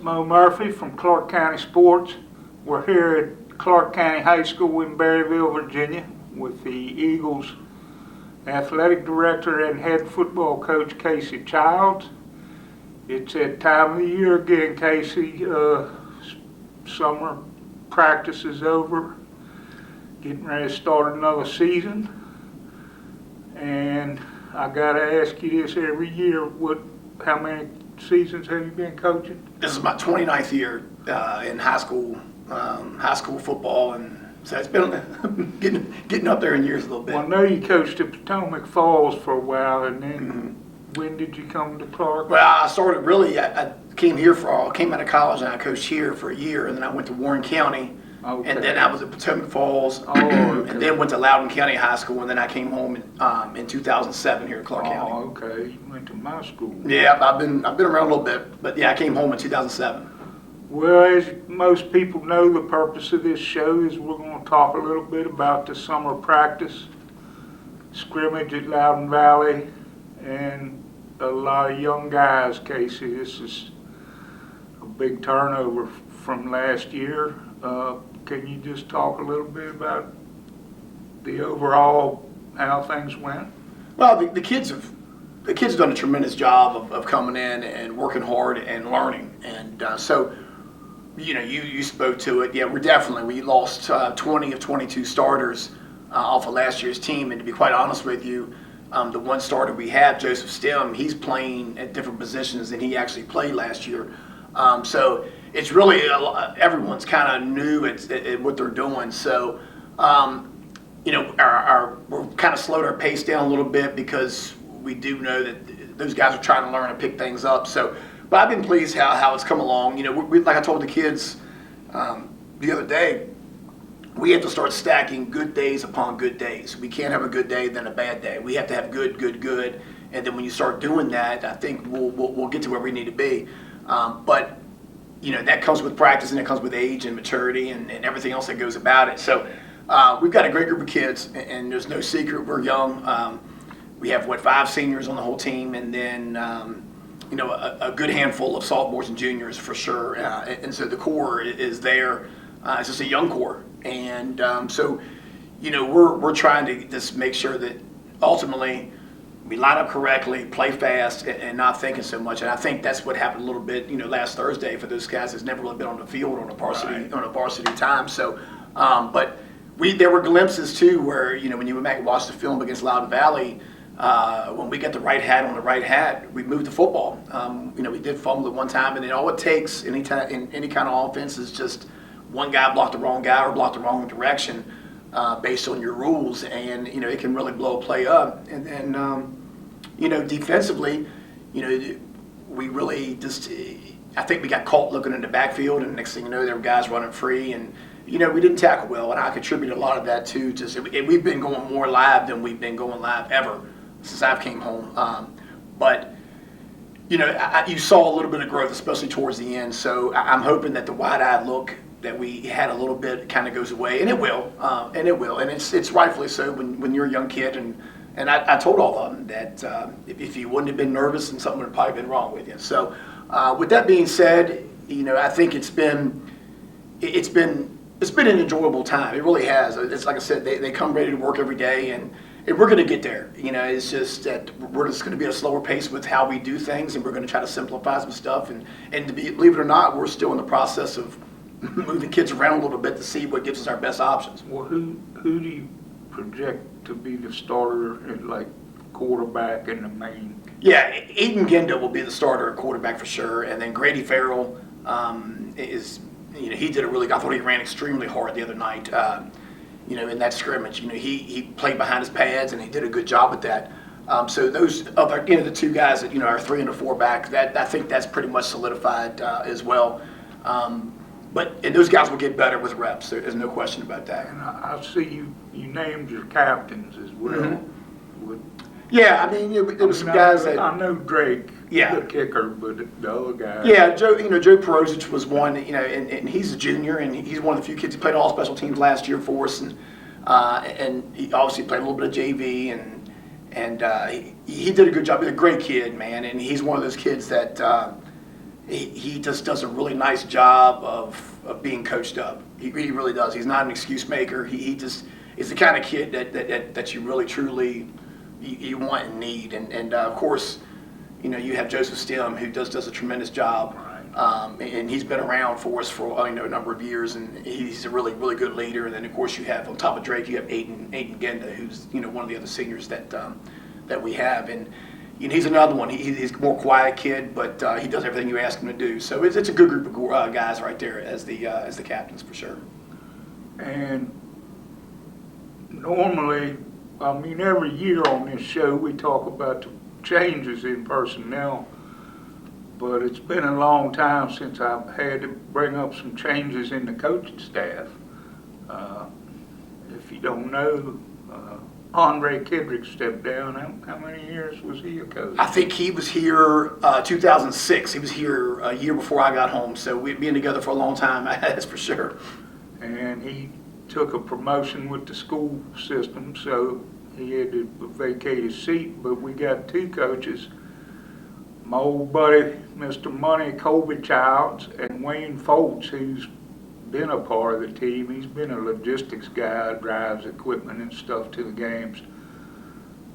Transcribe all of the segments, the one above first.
Mo Murphy from Clarke County Sports. We're here at Clarke County High School in Berryville, Virginia with the Eagles athletic director and head football coach Casey Childs. It's that time of the year again, Casey. Summer practice is over, getting ready to start another season. And I gotta ask you this every year, how many seasons have you been coaching? This is my 29th year in high school football, and so it's been getting up there in years a little bit. Well, I know you coached at Potomac Falls for a while, and then when did you come to Clarke? Well, I started really. I came out of college and I coached here for a year, and then I went to Warren County, and then I was at Potomac Falls, and then went to Loudoun County High School, and then I came home in 2007 here at Clarke County. Oh, okay. You went to my school. Yeah, I've been around a little bit, but yeah, I came home in 2007. Well, as most people know, the purpose of this show is we're going to talk a little bit about the summer practice, scrimmage at Loudoun Valley, and a lot of young guys, Casey. This is a big turnover from last year. Can you just talk a little bit about the overall, how things went? Well, the kids have done a tremendous job of coming in and working hard and learning, and so you spoke to it. Yeah, we lost 20 of 22 starters off of last year's team, and to be quite honest with you, the one starter we have, Joseph Stem, he's playing at different positions than he actually played last year. So it's really everyone's kind of new at what they're doing. So we're kind of slowed our pace down a little bit because we do know that those guys are trying to learn and pick things up. So, but I've been pleased how it's come along. We like I told the kids the other day, we have to start stacking good days upon good days. We can't have a good day then a bad day. We have to have good, and then when you start doing that, I think we'll get to where we need to be. But that comes with practice, and it comes with age and maturity and everything else that goes about it. So we've got a great group of kids, and there's no secret we're young. We have 5 seniors on the whole team, and then a good handful of sophomores and juniors for sure. And so the core is there. It's just a young core. And so we're trying to just make sure that ultimately we line up correctly, play fast, and not thinking so much. And I think that's what happened a little bit, last Thursday for those guys that's never really been on the field on a varsity time. So, but there were glimpses too where when you went back and watched the film against Loudoun Valley, when we got the right hat on the right hat, we moved the football. We did fumble at one time, and then all it takes in any kind of offense is just one guy blocked the wrong guy or blocked the wrong direction based on your rules, and it can really blow a play up. And then defensively, we really just I think we got caught looking in the backfield, and next thing you know, there were guys running free, and we didn't tackle well, and I contribute a lot of that too. We've been going more live than we've been going live ever since I've came home. But you saw a little bit of growth, especially towards the end. So I'm hoping that the wide-eyed look that we had a little bit kind of goes away, and it will, and it's rightfully so when you're a young kid. And I told all of them that if you wouldn't have been nervous, then something would have probably been wrong with you. So with that being said, I think it's been an enjoyable time. It really has. It's like I said, they come ready to work every day, and we're going to get there. It's just that we're just going to be at a slower pace with how we do things, and we're going to try to simplify some stuff. And believe it or not, we're still in the process of moving kids around a little bit to see what gives us our best options. Well, who do you project to be the starter at quarterback in the main? Yeah, Aiden Genda will be the starter at quarterback for sure, and then Grady Farrell is. He did I thought he ran extremely hard the other night, in that scrimmage. He played behind his pads, and he did a good job with that. So those other, the 2 guys that, are 3 and a 4 back, I think that's pretty much solidified as well. And those guys will get better with reps. There's no question about that. And I see you named your captains as well. Mm-hmm. Yeah, there was some guys that I know Drake, the kicker, but the other guys. Yeah, Joe Perosic was one, and he's a junior, and he's one of the few kids who played all special teams last year for us, and he obviously played a little bit of JV, and he did a good job. He's a great kid, man, and he's one of those kids that he just does a really nice job of being coached up. He really does. He's not an excuse maker. He just is the kind of kid that you really truly you want and need. And of course, you have Joseph Stem, who does a tremendous job. And he's been around for us for a number of years, and he's a really good leader. And then of course you have, on top of Drake, you have Aiden Genda, who's one of the other seniors that we have, and he's another one. He's a more quiet kid, but he does everything you ask him to do. So it's a good group of guys right there as the captains for sure. And normally, every year on this show we talk about the changes in personnel, but it's been a long time since I've had to bring up some changes in the coaching staff. If you don't know, Andre Kidrick stepped down. How many years was he a coach? I think he was here 2006. He was here a year before I got home, so we've been together for a long time, that's for sure. And he took a promotion with the school system, so he had to vacate his seat, but we got two coaches. My old buddy, Mr. Money Colby Childs, and Wayne Foltz, who's been a part of the team. He's been a logistics guy, drives equipment and stuff to the games.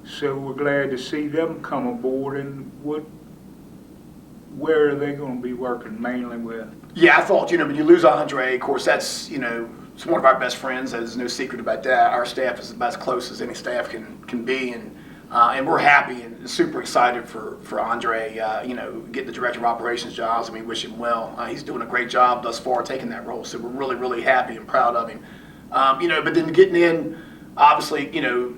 So we're glad to see them come aboard. And where are they going to be working mainly with? Yeah, I thought, when you lose Andre, of course, that's, it's one of our best friends. There's no secret about that. Our staff is about as close as any staff can be. And we're happy and super excited for Andre, getting the director of operations jobs, and we wish him well. He's doing a great job thus far taking that role, so we're really happy and proud of him. But then getting in, obviously,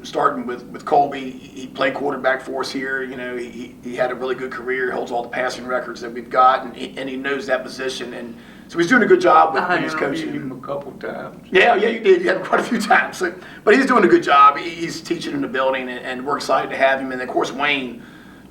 starting with Colby, he played quarterback for us here. He had a really good career, holds all the passing records that we've got, and he knows that position. And so he's doing a good job with his coaching. I interviewed him a couple times. Yeah, you did. You had him quite a few times. So, but he's doing a good job. He's teaching in the building, and we're excited to have him. And of course, Wayne.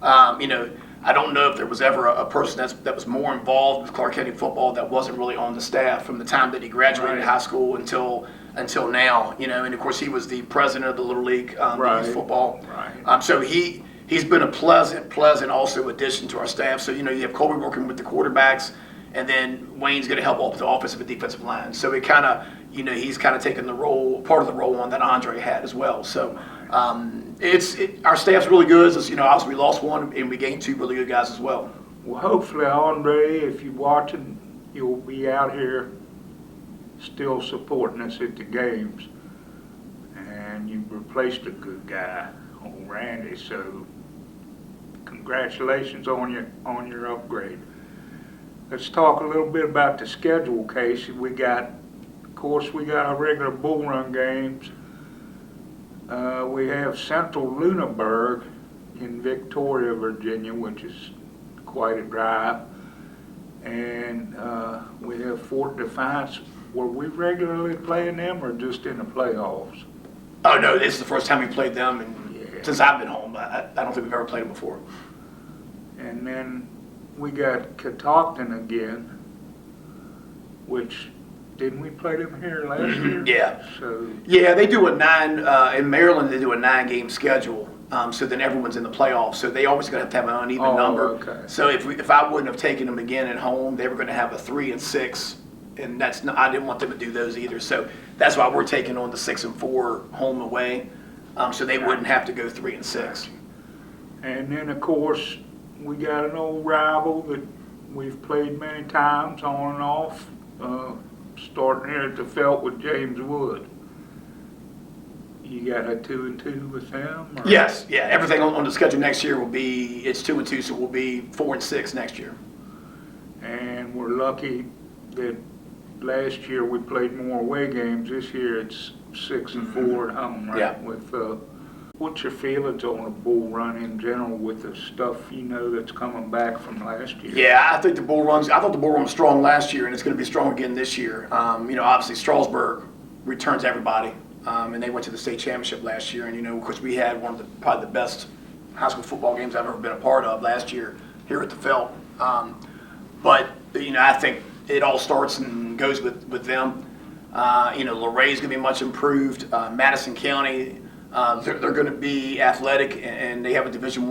I don't know if there was ever a person that was more involved with Clarke County football that wasn't really on the staff from the time that he graduated high school until now. And of course, he was the president of the Little League youth football. Right. So he's been a pleasant also addition to our staff. So you have Colby working with the quarterbacks. And then Wayne's going to help out with the offensive and defensive line. So it kind of, he's kind of taken part of the role on that Andre had as well. So our staff's really good. Obviously we lost one and we gained two really good guys as well. Well, hopefully, Andre, if you're watching, you'll be out here still supporting us at the games. And you've replaced a good guy, old Randy. So congratulations on your upgrade. Let's talk a little bit about the schedule, Casey. We got our regular bull run games. We have Central Lunenburg in Victoria, Virginia, which is quite a drive. And we have Fort Defiance. Were we regularly playing them or just in the playoffs? Oh, no, this is the first time we played them since I've been home. I don't think we've ever played them before. And then we got Catoctin again, which, didn't we play them here last year? Yeah. So yeah, they do in Maryland, they do a 9-game schedule. So then everyone's in the playoffs. So they always going to have an uneven number. Okay. So if I wouldn't have taken them again at home, they were going to have a 3 and 6, and I didn't want them to do those either. So that's why we're taking on the 6 and 4 home away, so they wouldn't have to go 3 and 6. And then of course we got an old rival that we've played many times on and off, starting here at the Felt with James Wood. You got a 2-2 with them? Or? Yes, yeah. Everything on the schedule next year it's 2-2, so we'll be 4 and 6 next year. And we're lucky that last year we played more away games. This year it's 6 and 4 at home, right? Yeah. With what's your feelings on the bull run in general with the stuff that's coming back from last year? Yeah, I thought the bull run was strong last year, and it's going to be strong again this year. Obviously Strasburg returns everybody, and they went to the state championship last year, and of course we had one of probably the best high school football games I've ever been a part of last year here at the Felt. But I think it all starts and goes with them. Loray's going to be much improved. Madison County, they're going to be athletic, and they have a Division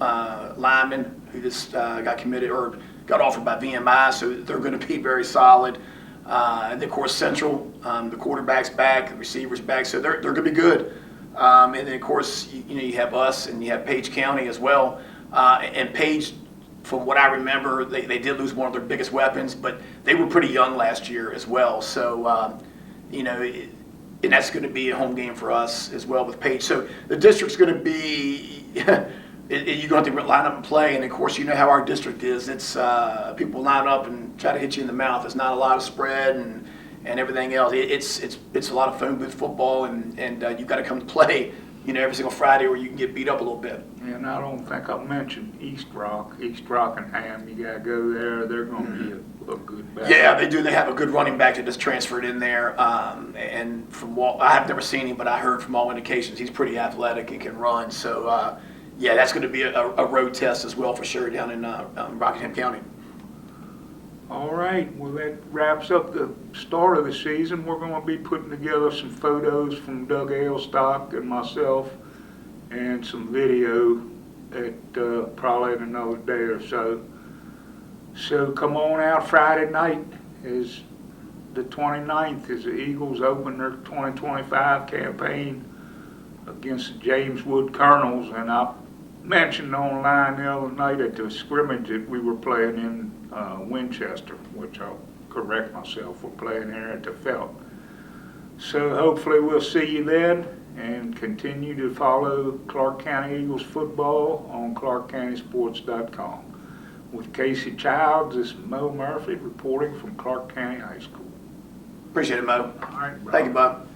I lineman who just got committed or got offered by VMI, so they're going to be very solid. And of course, Central, the quarterback's back, the receiver's back, so they're going to be good. And then of course, you have us, and you have Page County as well. And Page, from what I remember, they did lose one of their biggest weapons, but they were pretty young last year as well. So, and that's going to be a home game for us as well with Page. So the district's going to be, you're going to have to line up and play. And of course, you know how our district is. It's people line up and try to hit you in the mouth. It's not a lot of spread and everything else. It's a lot of phone booth football, and you've got to come to play, every single Friday, or you can get beat up a little bit. And I don't think I mentioned East Rockingham. You got to go there. They're going to be a good back. Yeah, they do. They have a good running back that just transferred in there. And from I have never seen him, but I heard from all indications he's pretty athletic and can run. So, yeah, that's going to be a road test as well for sure down in Rockingham County. All right, well, that wraps up the start of the season. We're going to be putting together some photos from Doug Ailstock and myself and some video at probably in another day or so. So come on out Friday night is the 29th as the Eagles open their 2025 campaign against the James Wood Colonels. And I mentioned online the other night at the scrimmage that we were playing in Winchester, which I'll correct myself, we're playing here at the Felt. So hopefully we'll see you then, and continue to follow Clarke County Eagles football on ClarkeCountySports.com. With Casey Childs, this is Mo Murphy reporting from Clarke County High School. Appreciate it, Mo. All right, Bob. Thank you, Bob.